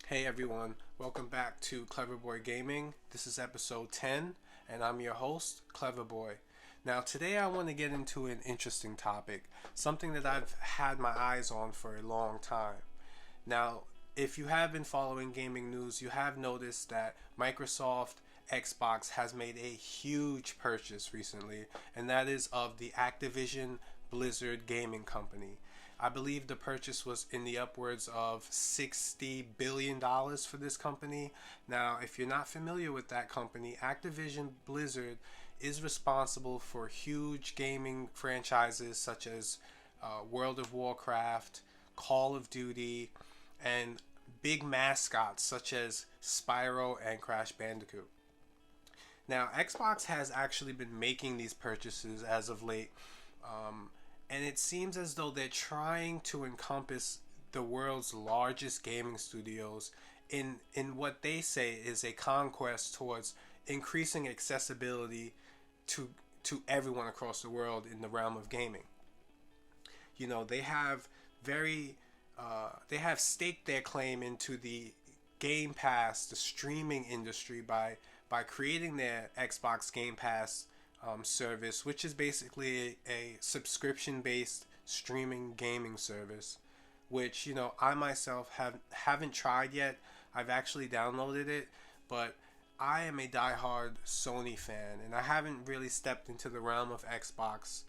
Hey everyone, welcome back to Cleverboy Gaming. This is episode 10 and I'm your host, Cleverboy. Now today I want to get into an interesting topic, something that I've had my eyes on for a long time. Now, if you have been following gaming news, you have noticed that Microsoft Xbox has made a huge purchase recently, and that is of the Activision Blizzard gaming company. I believe the purchase was in the upwards of $60 billion for this company. Now, if you're not familiar with that company, Activision Blizzard is responsible for huge gaming franchises such as World of Warcraft, Call of Duty, and big mascots such as Spyro and Crash Bandicoot. Now, Xbox has actually been making these purchases as of late, and it seems as though they're trying to encompass the world's largest gaming studios in what they say is a conquest towards increasing accessibility to everyone across the world in the realm of gaming. You know, they have staked their claim into the Game Pass, the streaming industry, by creating their Xbox Game Pass service, which is basically a subscription based streaming gaming service, which I myself haven't tried yet. I've actually downloaded it, but I am a diehard Sony fan, and I haven't really stepped into the realm of Xbox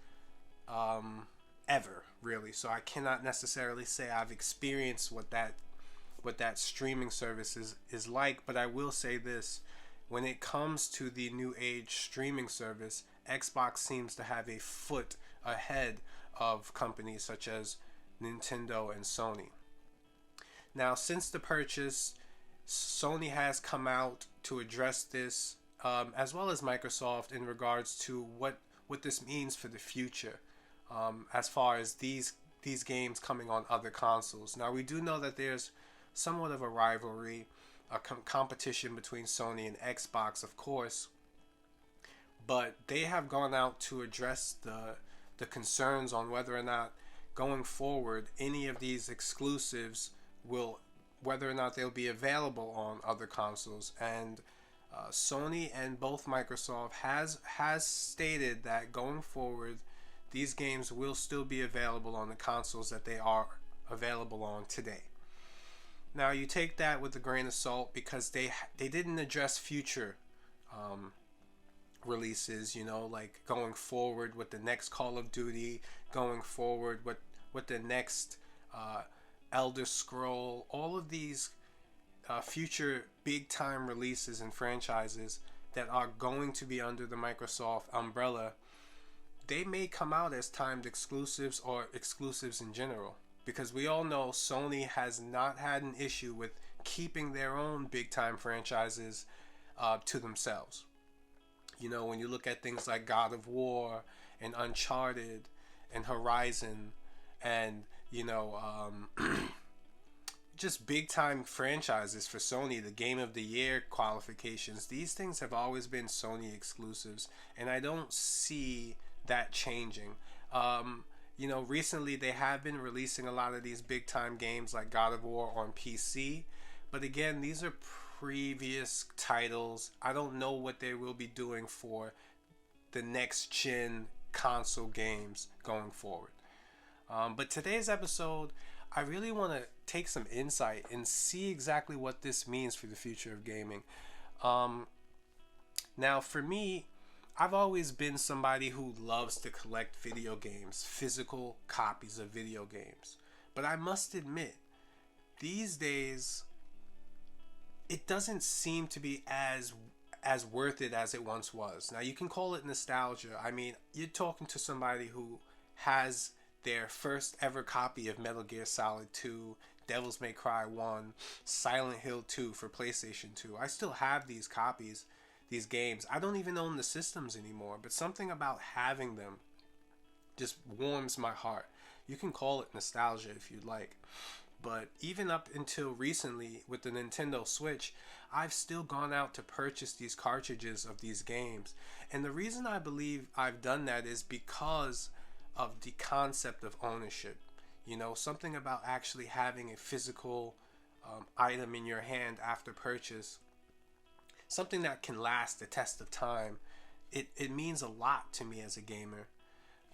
ever, really. So I cannot necessarily say I've experienced what that streaming service is like, but I will say this. When it comes to the new age streaming service, Xbox seems to have a foot ahead of companies such as Nintendo and Sony. Now, since the purchase, Sony has come out to address this, as well as Microsoft, in regards to what this means for the future, as far as these games coming on other consoles. Now, we do know that there's somewhat of a rivalry, a competition between Sony and Xbox, of course, but they have gone out to address the concerns on whether or not going forward any of these exclusives whether or not they'll be available on other consoles. And Sony and both Microsoft has stated that going forward these games will still be available on the consoles that they are available on today. Now, you take that with a grain of salt because they didn't address future releases, like going forward with the next Call of Duty, going forward with the next Elder Scroll, all of these future big time releases and franchises that are going to be under the Microsoft umbrella. They may come out as timed exclusives or exclusives in general, because we all know Sony has not had an issue with keeping their own big time franchises to themselves. When you look at things like God of War and Uncharted and Horizon and just big time franchises for Sony, the Game of the Year qualifications, these things have always been Sony exclusives, and I don't see that changing. Recently they have been releasing a lot of these big time games like God of War on PC, but again, these are previous titles. I don't know what they will be doing for the next gen console games going forward. But today's episode, I really want to take some insight and see exactly what this means for the future of gaming. Now, for me, I've always been somebody who loves to collect video games, physical copies of video games. But I must admit, these days, it doesn't seem to be as worth it as it once was. Now, you can call it nostalgia. I mean, you're talking to somebody who has their first ever copy of Metal Gear Solid 2, Devils May Cry 1, Silent Hill 2 for PlayStation 2. I still have these copies, these games. I don't even own the systems anymore, but something about having them just warms my heart. You can call it nostalgia if you'd like. But even up until recently with the Nintendo Switch, I've still gone out to purchase these cartridges of these games. And the reason I believe I've done that is because of the concept of ownership. Something about actually having a physical item in your hand after purchase, something that can last the test of time, it means a lot to me as a gamer.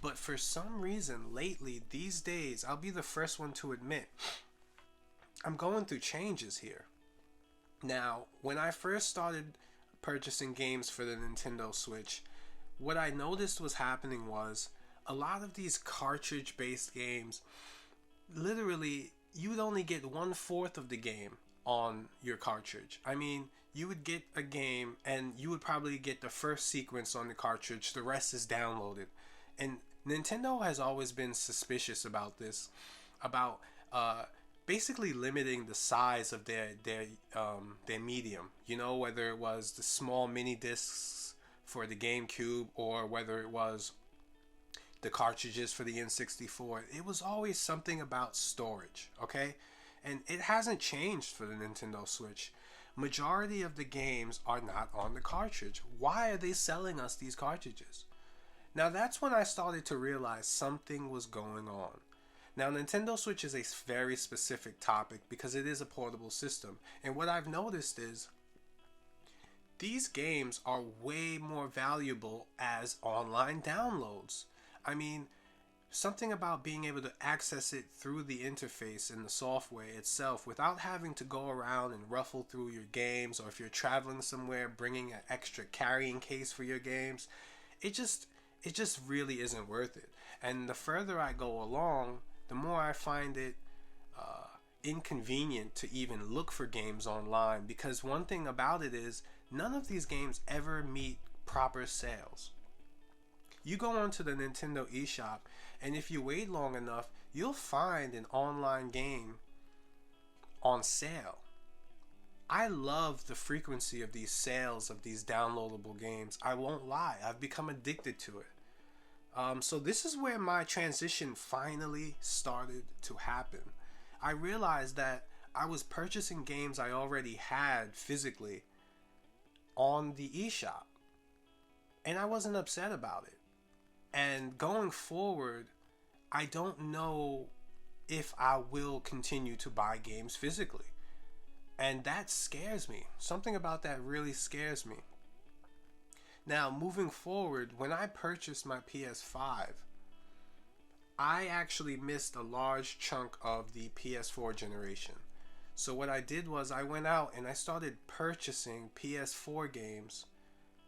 But for some reason lately, these days, I'll be the first one to admit, I'm going through changes here. Now, when I first started purchasing games for the Nintendo Switch, what I noticed was happening was a lot of these cartridge based games, literally you would only get 1/4 of the game on your cartridge. I mean, you would get a game and you would probably get the first sequence on the cartridge, the rest is downloaded. And Nintendo has always been suspicious about this, about basically limiting the size of their medium. You know, whether it was the small mini discs for the GameCube or whether it was the cartridges for the N64. It was always something about storage, okay? And it hasn't changed for the Nintendo Switch. Majority of the games are not on the cartridge. Why are they selling us these cartridges? Now that's when I started to realize something was going on. Now Nintendo Switch is a very specific topic because it is a portable system. And what I've noticed is these games are way more valuable as online downloads. I mean, something about being able to access it through the interface and the software itself without having to go around and ruffle through your games, or if you're traveling somewhere bringing an extra carrying case for your games, it just really isn't worth it. And the further I go along, the more I find it inconvenient to even look for games online, because one thing about it is none of these games ever meet proper sales. You go onto the Nintendo eShop, and if you wait long enough, you'll find an online game on sale. I love the frequency of these sales of these downloadable games. I won't lie, I've become addicted to it. So this is where my transition finally started to happen. I realized that I was purchasing games I already had physically on the eShop, and I wasn't upset about it. And going forward, I don't know if I will continue to buy games physically. And that scares me. Something about that really scares me. Now, moving forward, when I purchased my PS5, I actually missed a large chunk of the PS4 generation. So what I did was I went out and I started purchasing PS4 games,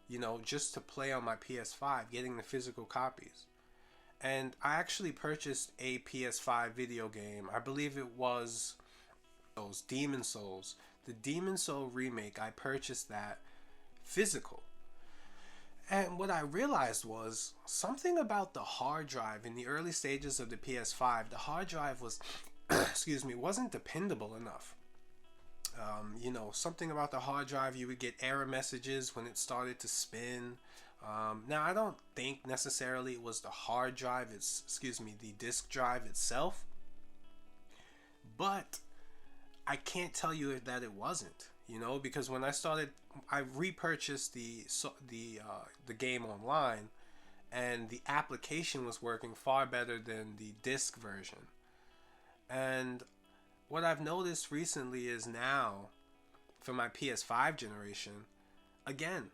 you know, just to play on my PS5, getting the physical copies. And I actually purchased a PS5 video game. I believe it was those Demon Souls. The Demon Soul remake, I purchased that physical. And what I realized was something about the hard drive in the early stages of the PS5. The hard drive was, wasn't dependable enough. You know, something about the hard drive, you would get error messages when it started to spin. Now, I don't think necessarily it was the hard drive, the disk drive itself. But I can't tell you that it wasn't, you know, because when I repurchased the game online, and the application was working far better than the disc version. And what I've noticed recently is now, for my PS5 generation, again,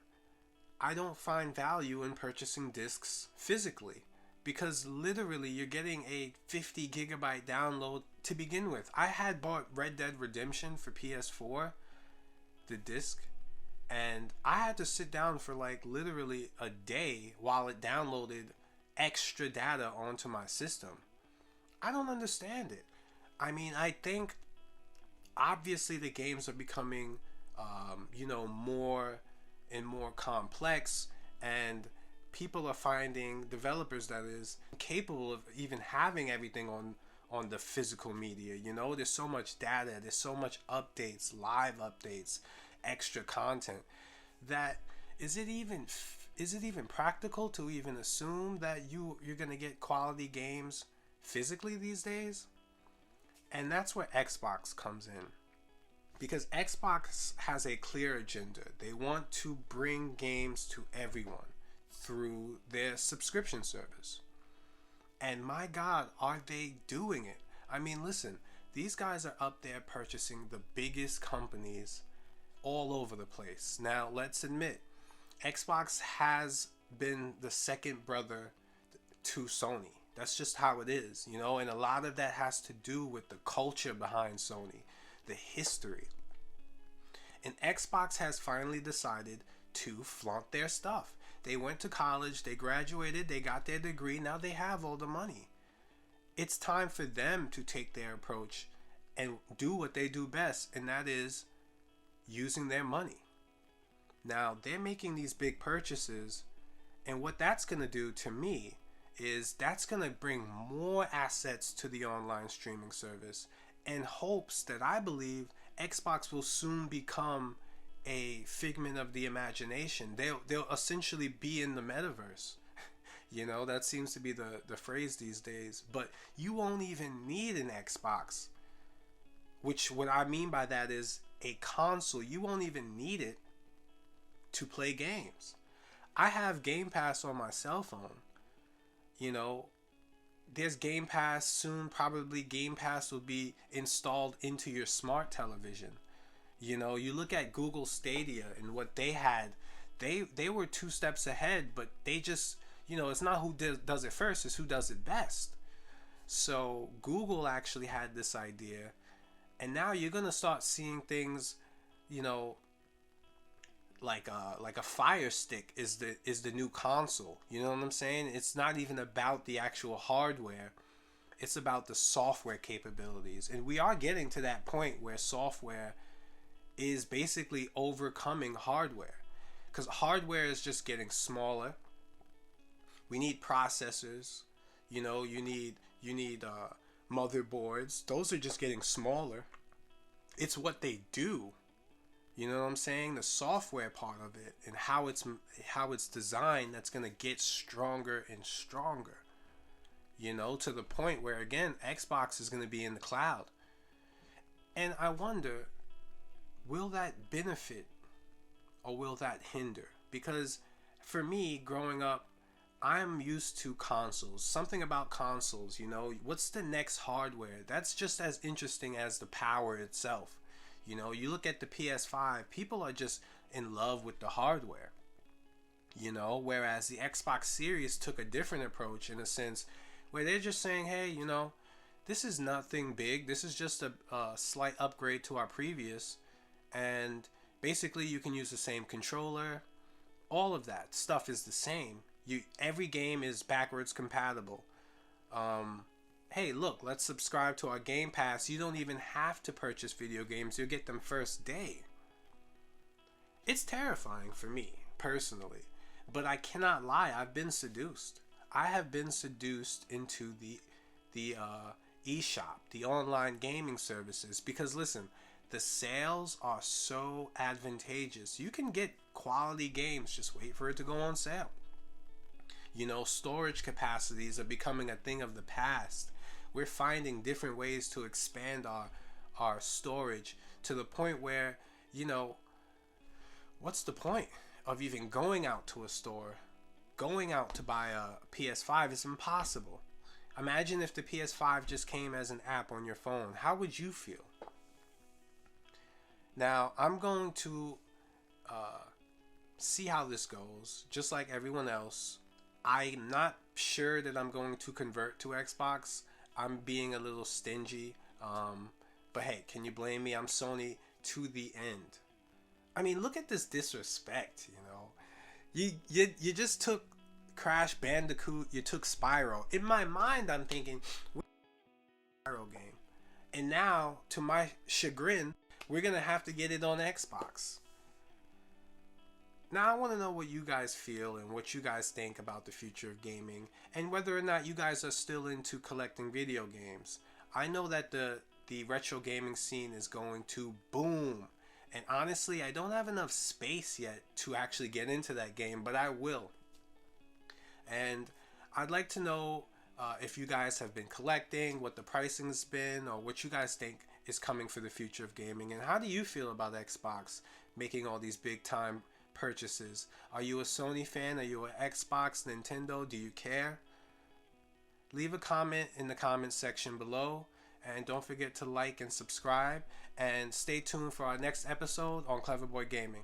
I don't find value in purchasing discs physically, because literally you're getting a 50 gigabyte download to begin with. I had bought Red Dead Redemption for PS4, the disc, and I had to sit down for like literally a day while it downloaded extra data onto my system. I don't understand it. I mean, I think obviously the games are becoming, more and more complex, and people are finding, developers that is, capable of even having everything on the physical media. You know, there's so much data, there's so much updates, live updates, extra content, that is it even practical to even assume that you're gonna get quality games physically these days? And that's where Xbox comes in, because Xbox has a clear agenda. They want to bring games to everyone through their subscription service. And my God, are they doing it? I mean, listen, These guys are up there purchasing the biggest companies all over the place. Now, let's admit, Xbox has been the second brother to Sony. That's just how it is, you know, and a lot of that has to do with the culture behind Sony, the history. And Xbox has finally decided to flaunt their stuff. They went to college, they graduated, they got their degree, now they have all the money. It's time for them to take their approach and do what they do best, and that is using their money. Now, they're making these big purchases, and what that's going to do to me is that's going to bring more assets to the online streaming service, and hopes that I believe Xbox will soon become a figment of the imagination. They'll essentially be in the metaverse. You know, that seems to be the phrase these days. But you won't even need an Xbox. Which, what I mean by that is a console. You won't even need it to play games. I have Game Pass on my cell phone. You know, there's Game Pass soon. Probably Game Pass will be installed into your smart television. You know, you look at Google Stadia and what they had. They were 2 steps ahead, but they just, you know, it's not who does it first, it's who does it best. So Google actually had this idea, and now you're gonna start seeing things, you know, like a Fire Stick is the new console. You know what I'm saying? It's not even about the actual hardware. It's about the software capabilities. And we are getting to that point where software is basically overcoming hardware. Because hardware is just getting smaller. We need processors. You know, you need motherboards. Those are just getting smaller. It's what they do. You know what I'm saying? The software part of it and how it's designed, that's going to get stronger and stronger. You know, to the point where, again, Xbox is going to be in the cloud. And I wonder, will that benefit or will that hinder? Because for me, growing up, I'm used to consoles. Something about consoles, you know, what's the next hardware? That's just as interesting as the power itself. You know, you look at the PS5, people are just in love with the hardware. You know, whereas the Xbox Series took a different approach in a sense where they're just saying, hey, you know, this is nothing big. This is just a slight upgrade to our previous. And basically you can use the same controller. All of that stuff is the same. Every game is backwards compatible. Hey, look, let's subscribe to our Game Pass. You don't even have to purchase video games. You'll get them first day. It's terrifying for me, personally. But I cannot lie, I've been seduced. I have been seduced into the eShop, the online gaming services. Because listen, the sales are so advantageous. You can get quality games, just wait for it to go on sale. You know, storage capacities are becoming a thing of the past. We're finding different ways to expand our storage to the point where, you know, what's the point of even going out to a store? Going out to buy a PS5 is impossible. Imagine if the PS5 just came as an app on your phone. How would you feel? Now, I'm going to see how this goes, just like everyone else. I'm not sure that I'm going to convert to Xbox. I'm being a little stingy. But hey, can you blame me? I'm Sony to the end. I mean, look at this disrespect, you know. You just took Crash Bandicoot, you took Spyro. In my mind, I'm thinking, Spyro game. And now, to my chagrin, we're going to have to get it on Xbox. Now, I want to know what you guys feel and what you guys think about the future of gaming and whether or not you guys are still into collecting video games. I know that the retro gaming scene is going to boom. And honestly, I don't have enough space yet to actually get into that game, but I will. And I'd like to know if you guys have been collecting, what the pricing's been, or what you guys think is coming for the future of gaming. And how do you feel about Xbox making all these big time purchases? Are you a Sony fan? Are you an Xbox, Nintendo? Do you care? Leave a comment in the comment section below, And don't forget to like and subscribe. And stay tuned for our next episode on Cleverboy Gaming.